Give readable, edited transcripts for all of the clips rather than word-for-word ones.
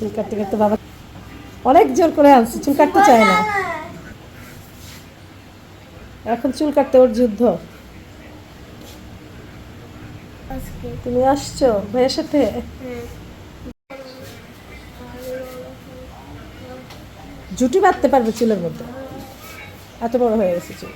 চুল কাটতে কাটতে বাবা অনেক জোর করে আনছে, চুল কাটতে চায় না। এখন চুল কাটতে ওর যুদ্ধ। তুমি আসছো ভাইয়ের সাথে? জুটি বাঁধতে পারবে চুলের মধ্যে, এত বড় হয়ে গেছে চুল।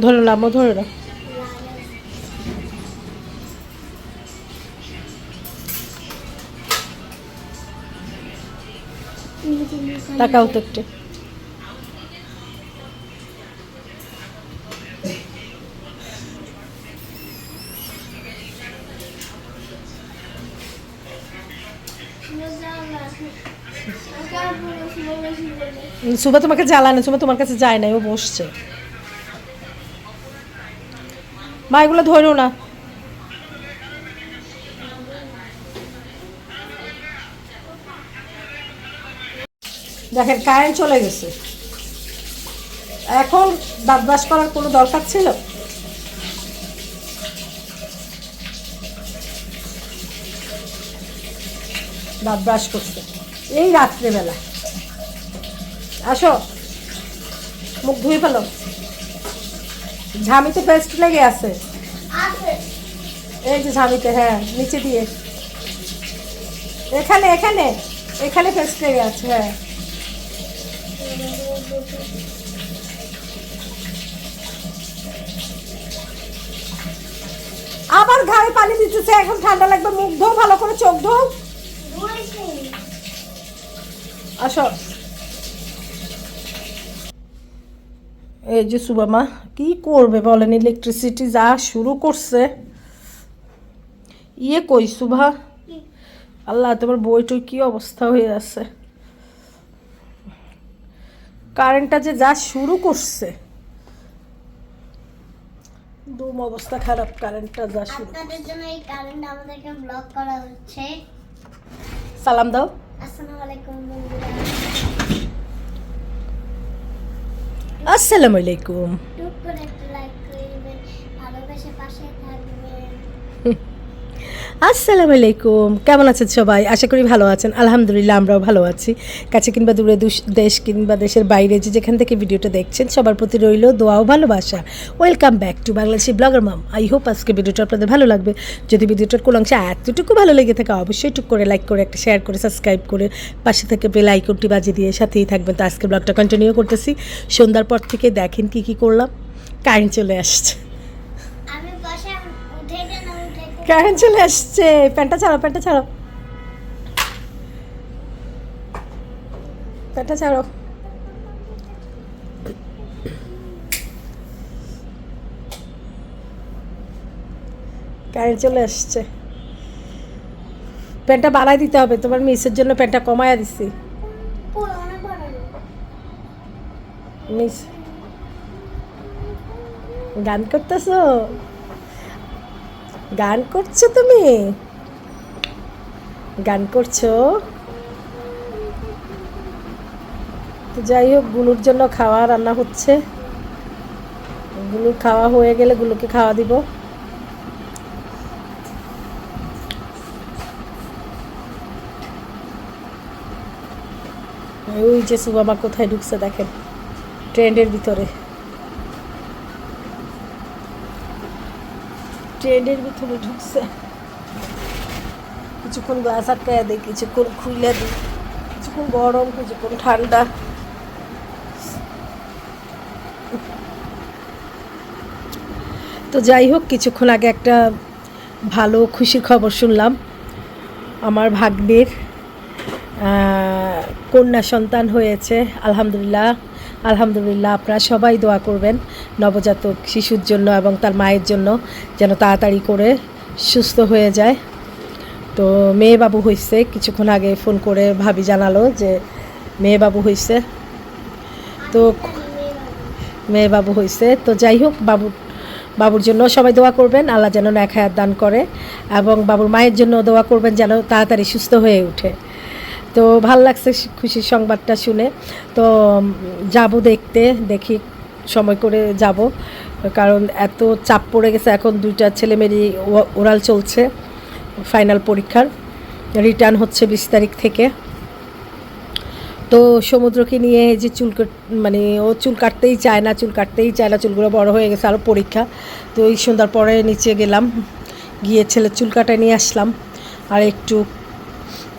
ধরে নামো, ধরে না। তাকাও তো একটু। সুবা তোমাকে জ্বালায় না, সুবা তোমার কাছে যায় না, ও বসছে। মা এগুলো ধরো না। দেখেন কারেন্ট চলে গেছে, এখন দাঁত ব্রাশ করার কোনো দরকার ছিল? দাঁত ব্রাশ করতে এই রাত্রেবেলা। আসো মুখ ধুয়ে ফেলো, ঝামিতে পেস্ট লেগে আছে। এই যে ঝামিতে, হ্যাঁ নিচে দিয়ে, এখানে এখানে এখানে পেস্ট লেগে আছে। হ্যাঁ আবার গায়ে পানি দিতেছে, এখন ঠান্ডা লাগবে। মুখ ধো ভালো করে, চোখ ধো। আসো। এই যে সুবামা কি করবে বলেন, ইলেকট্রিসিটি যা শুরু করছে। ইয়ে কই সুভা, আল্লাহ তোমার বইটই কি অবস্থা হয়ে আছে। কারেন্টটা যে যা শুরু করছে, দুম অবস্থা খারাপ। কারেন্টটা যা শুরু, আপনাদের জন্য এই কারেন্ট আমাদেরকে ব্লক করা হচ্ছে। সালাম দাও। আসসালামু আলাইকুম বন্ধুরা। আসসালামু আলাইকুম। টুক করে একটা লাইক করে দিবেন, ভালোবেসে পাশে থাকবেন। আসসালামু আলাইকুম, কেমন আছেন সবাই? আশা করি ভালো আছেন। আলহামদুলিল্লাহ আমরাও ভালো আছি। কাছে কিংবা দূরে, দেশ কিংবা দেশের বাইরে, যে যেখান থেকে ভিডিওটা দেখছেন, সবার প্রতি রইল দোয়া ও ভালোবাসা। Welcome back to Bangladeshi blogger mum. I hope আজকে ভিডিওটা আপনাদের ভালো লাগবে। যদি ভিডিওটার কোনো অংশে এতটুকু ভালো লেগে থাকে, অবশ্যই টুক করে লাইক করে, একটা শেয়ার করে, সাবস্ক্রাইব করে, পাশে থেকে বেল আইকনটি বাজিয়ে দিয়ে সাথেই থাকবেন। তো আজকে ব্লগটা কন্টিনিউ করতেছি। সন্ধ্যার পর থেকে দেখেন কি করলাম। কারেন্ট চলে আসছে, কারেন্ট চলে আসছে। প্যান্টটা ছাড়ো, প্যান্টটা ছাড়ো, প্যান্টটা ছাড়ো। কারেন্ট চলে আসছে, প্যান্টটা বাড়াই দিতে হবে। তোমার মিসের জন্য প্যান্টটা কমায়া দিচ্ছি। মিস গান করতেছো? গান করছো তুমি? গান করছো? তো যাই হোক, গুলুর জন্য খাওয়া রান্না হচ্ছে। গুলুর খাওয়া হয়ে গেলে গুলুকে খাওয়া দিব। ওই যে সুবামা কোথায় ঢুকছে দেখেন, ট্রেন্ডের ভিতরে, ট্রেন্ডের ভিতরে ঢুকছে। কিছুক্ষণ গ্লাস আটকায় দিই, কিছুক্ষণ খুলে দিই, কিছুক্ষণ গরম, কিছুক্ষণ ঠান্ডা। তো যাই হোক, কিছুক্ষণ আগে একটা ভালো খুশির খবর শুনলাম। আমার ভাগ্নের কন্যা সন্তান হয়েছে। আলহামদুলিল্লাহ, আলহামদুলিল্লাহ আপনারা সবাই দোয়া করবেন নবজাতক শিশুর জন্য এবং তার মায়ের জন্য, যেন তাড়াতাড়ি করে সুস্থ হয়ে যায়। তো মেয়ে বাবু হয়েছে, কিছুক্ষণ আগে ফোন করে ভাবি জানালো যে মেয়ে বাবু হয়েছে। তো মেয়ে বাবু হয়েছে, তো যাই হোক, বাবুর জন্য সবাই দোয়া করবেন, আল্লাহ যেন নেক হায়াত দান করে, এবং বাবুর মায়ের জন্য দোয়া করবেন যেন তাড়াতাড়ি সুস্থ হয়ে ওঠে। তো ভাল লাগছে খুশির সংবাদটা শুনে। তো যাব দেখি সময় করে যাব, কারণ এত চাপ পড়ে গেছে। এখন 2টা ছেলেমেয়েরই ওরাল চলছে, ফাইনাল পরীক্ষার রিটার্ন হচ্ছে 20 তারিখ থেকে। তো সমুদ্রকে নিয়ে যে মানে ও চুল কাটতেই চায় না, চুলগুলো বড় হয়ে গেছে, আরও পরীক্ষা। তো ওই সন্ধ্যার পরে নিচে গেলাম, গিয়ে ছেলে চুল কাটায় নিয়ে আসলাম, আর একটু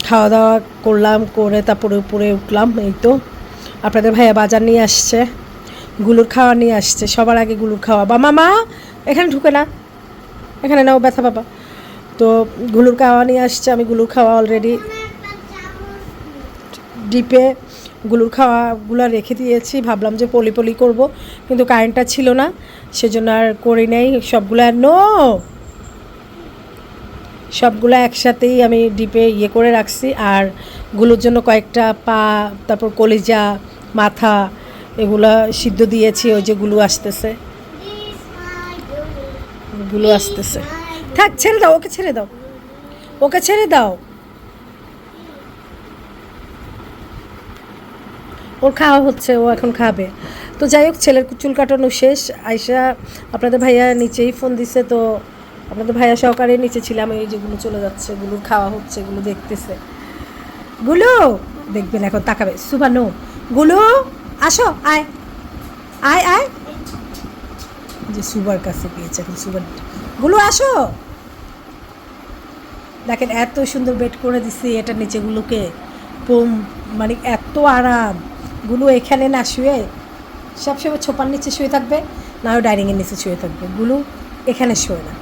খাওয়া দাওয়া করলাম, করে তারপরে উপরে উঠলাম। এই তো আপনাদের ভাইয়া বাজার নিয়ে আসছে, গুলুর খাওয়া নিয়ে আসছে, সবার আগে গুলুর খাওয়া। বা মামা এখানে ঢুকে না, এখানে নাও, ব্যথা পাবা। তো গুলুর খাওয়া নিয়ে আসছে, আমি গুলুর খাওয়া অলরেডি ডিপে গুলুর খাওয়াগুলো রেখে দিয়েছি। ভাবলাম যে পলি করব, কিন্তু কারেন্টটা ছিল না, সেজন্য আর করি নাই। সবগুলো একসাথেই আমি ডিপে করে রাখছি। আর গুলোর জন্য কয়েকটা পা, তারপর কলিজা, মাথা, এগুলা সিদ্ধ দিয়েছি। ওই যে গুলো আসতেছে, থাক, ছেড়ে দাও, ওকে ছেড়ে দাও। ওর খাওয়া হচ্ছে, ও এখন খাবে। তো যাই হোক, ছেলের চুল কাটানো শেষ। আয়শা আপনাদের ভাইয়া নিচেই ফোন দিছে, তো আপনাদের ভাইয়া সহকারে নিচে ছিলাম। এই যেগুলো চলে যাচ্ছে, গুলোর খাওয়া হচ্ছে, এগুলো দেখতেছে। গুলো দেখবেন, এখন তাকাবে। সুবানো, গুলো আসো, আয় আয় আয়, যে সুবার কাছে পেয়েছে এখন। গুলো আসো, দেখেন এত সুন্দর বেড করে দিছি এটা নিচেগুলোকে, মানে এত আরাম। গুলো এখানে না শুয়ে, সবসময় ছোপার নিচে শুয়ে থাকবে, না হয় ডাইনিংয়ের নিচে শুয়ে থাকবে। গুলো এখানে শোয় না,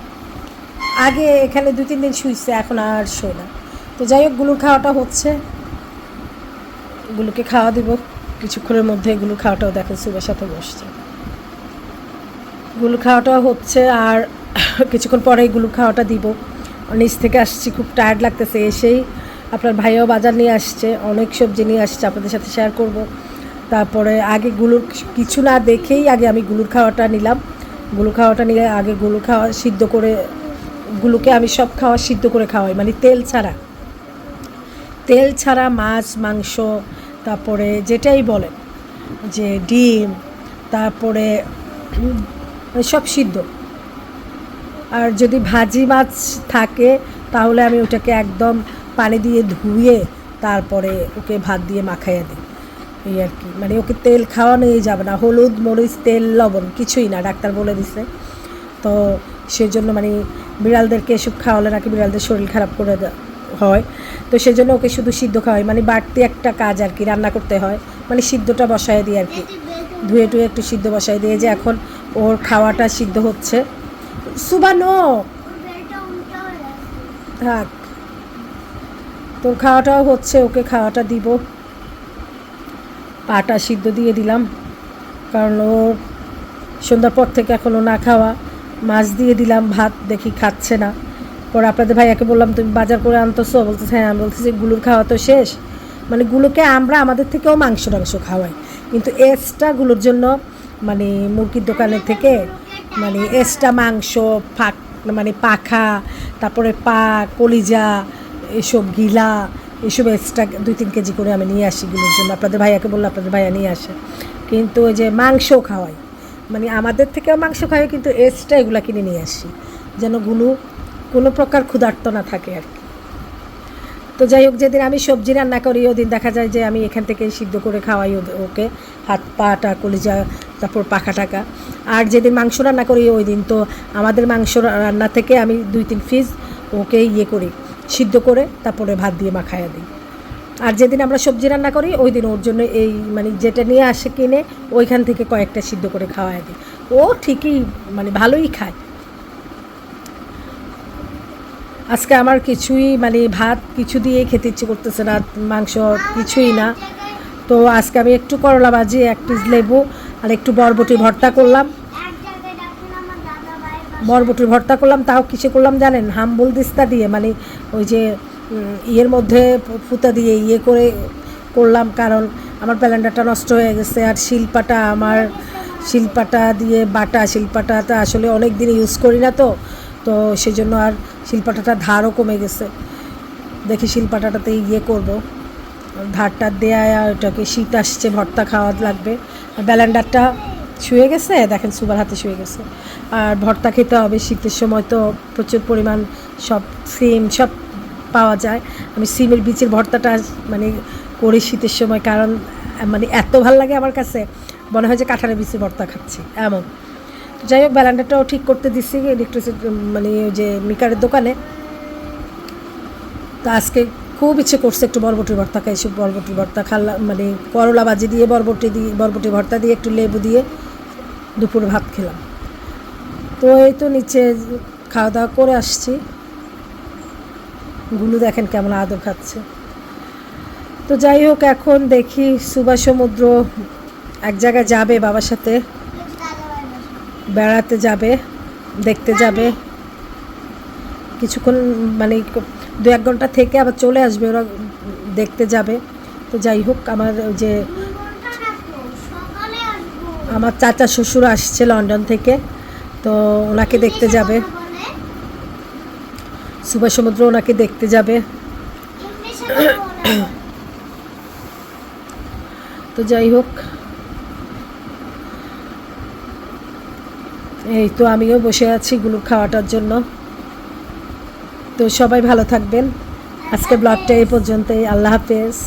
আগে এখানে 2-3 দিন শুয়েছে, এখন আর শোয় না। তো যাই হোক, গুলোর খাওয়াটা হচ্ছে, গুলোকে খাওয়া দিব কিছুক্ষণের মধ্যে। গুলোর খাওয়াটাও দেখেন সুবের সাথে বসছে, গুলো খাওয়াটাও হচ্ছে। আর কিছুক্ষণ পরেই গুলো খাওয়াটা দিব। নিচ থেকে আসছি, খুব টায়ার্ড লাগতেছে। এসেই আপনার ভাইও বাজার নিয়ে আসছে, অনেক সবজি নিয়ে আসছে, আপনাদের সাথে শেয়ার করব। তারপরে আগে গুলোর কিছু না দেখেই আগে আমি গুলোর খাওয়াটা নিলাম। গুলো খাওয়াটা নিয়ে আগে গুলো খাওয়া সিদ্ধ করে, গুলোকে আমি সব খাওয়া সিদ্ধ করে খাওয়াই, মানে তেল ছাড়া মাছ, মাংস, তারপরে যেটাই বলেন, যে ডিম, তারপরে সব সিদ্ধ। আর যদি ভাজি মাছ থাকে তাহলে আমি ওটাকে একদম পানি দিয়ে ধুয়ে তারপরে ওকে ভাত দিয়ে মাখাইয়া দিই, এই আর কি। মানে ওকে তেল খাওয়ানোই যাবে না, হলুদ মরিচ তেল লবণ কিছুই না, ডাক্তার বলে দিছে। তো সেজন্য মানে বিড়ালদেরকে এসব খাওয়ালে নাকি বিড়ালদের শরীর খারাপ করে হয়। তো সেজন্য ওকে শুধু সিদ্ধ খাওয়াই, মানে বাড়তি একটা কাজ আর কি, রান্না করতে হয়, মানে সিদ্ধটা বসায় দিই আর কি, ধুয়ে টুয়ে একটু সিদ্ধ বসায় দিয়ে। যে এখন ওর খাওয়াটা সিদ্ধ হচ্ছে। সুবানো থাক, তোর খাওয়াটাও হচ্ছে, ওকে খাওয়াটা দিব। পাটা সিদ্ধ দিয়ে দিলাম, কারণ ওর সন্ধ্যার পর থেকে এখনও না খাওয়া। মাছ দিয়ে দিলাম, ভাত দেখি খাচ্ছে না। পরে আপনাদের ভাইয়াকে বললাম তুমি বাজার করে আনতেছো, বলতেছে হ্যাঁ। আমি বলতেছি গুলোর খাওয়া তো শেষ, মানে গুলোকে আমরা আমাদের থেকেও মাংস খাওয়াই, কিন্তু এক্সট্রাগুলোর জন্য মানে মুরগির দোকানের থেকে মানে এক্সট্রা মাংস, মানে পাখা, তারপরে পা, কলিজা, এসব গিলা, এসব এক্সট্রা 2-3 কেজি করে আমি নিয়ে আসি গুলোর জন্য। আপনাদের ভাইয়াকে বললো, আপনাদের ভাইয়া নিয়ে আসে। কিন্তু ওই যে মাংস খাওয়াই, মানে আমাদের থেকেও মাংস খাওয়াই, কিন্তু এক্সট্রা এগুলো কিনে নিয়ে আসি, যেন গুলো কোনো প্রকার ক্ষুধার্ত না থাকে আর কি। তো যাই হোক, যেদিন আমি সবজি রান্না করি ওদিন দেখা যায় যে আমি এখান থেকে সিদ্ধ করে খাওয়াই ওকে, হাত পাটা, কলিজা, তারপর পাখা টাকা। আর যেদিন মাংস রান্না করি ওই দিন তো আমাদের মাংস রান্না থেকে আমি 2-3 পিস ওকে করি, সিদ্ধ করে তারপরে ভাত দিয়ে মাখাইয়া দিই। আর যেদিন আমরা সবজি রান্না করি ওই দিন ওর জন্য এই মানে যেটা নিয়ে আসে কিনে ওইখান থেকে কয়েকটা সিদ্ধ করে খাওয়াই দিই। ও ঠিকই মানে ভালোই খায়। আজকে আমার কিছুই মানে ভাত কিছু দিয়ে খেতে ইচ্ছে করতেছে না, মাংস কিছুই না। তো আজকে আমি একটু করলা ভাজি, এক পিস লেবু আর একটু বরবটি ভর্তা করলাম। এক জায়গায় ডাকুন আমার দাদা ভাই বরবটির ভর্তা করলাম, তাও কিসে করলাম জানেন? হাম্বল দিস্তা দিয়ে, মানে ওই যে ইয়ের মধ্যে ফুতা দিয়ে ইয়ে করে করলাম, কারণ আমার ব্লেন্ডারটা নষ্ট হয়ে গেছে। আর শিলপাটা দিয়ে বাটা, শিলপাটাটা আসলে অনেক দিন ইউজ করি না, তো সেই জন্য আর শিলপাটাটা ধারও কমে গেছে। দেখি শিলপাটাটাতে ইয়ে করব, ধারটা দেয়া, ওটাকে শীত আসছে, ভর্তা খাওয়া লাগবে। আর ব্লেন্ডারটা শুয়ে গেছে, দেখেন সুবার হাতে শুয়ে গেছে। আর ভর্তা খেতে হবে, শীতের সময় তো প্রচুর পরিমাণ সব সিম সব পাওয়া যায়। আমি সিমের বীজের ভর্তাটা মানে করি শীতের সময়, কারণ মানে এত ভালো লাগে আমার কাছে, মনে হয় যে কাঁঠালের বীজের ভর্তা খাচ্ছি এমন। তো যাই হোক, ব্লেন্ডারটাও ঠিক করতে দিচ্ছি ইলেকট্রিসিটি, মানে ওই যে মিকারের দোকানে। তো আজকে খুব ইচ্ছে করছে একটু বরবটির ভর্তা খাই, সব বরবটির ভর্তা খাল্লা, মানে করলা ভাজি দিয়ে বরবটি ভর্তা দিয়ে একটু লেবু দিয়ে দুপুরে ভাত খেলাম। তো এই তো নিচে খাওয়া দাওয়া করে আসছি। গুলু দেখেন কেমন আদর খাচ্ছে। তো যাই হোক, এখন দেখি সুবা সমুদ্র এক জায়গায় যাবে বাবার সাথে, দাদা ভাই বসে বেড়াতে যাবে, দেখতে যাবে কিছুক্ষণ, মানে 2-1 ঘন্টা থেকে আবার চলে আসবে, ওরা দেখতে যাবে। তো যাই হোক, আমার ওই যে ঘন্টা রাখবো, সকালে আসবো আমার চাচা শ্বশুর আসছে লন্ডন থেকে, তো ওনাকে দেখতে যাবে। বলে সুবা সমুদ্র ওনাকে দেখতে যাবে। ইংলিশে কথা বলে তো যাই হোক, এই তো আমিও বসে আছি গুলুর খাওয়াটার জন্য। তো সবাই ভালো থাকবেন, আজকে ব্লগটা এই পর্যন্তই। আল্লাহ হাফেজ।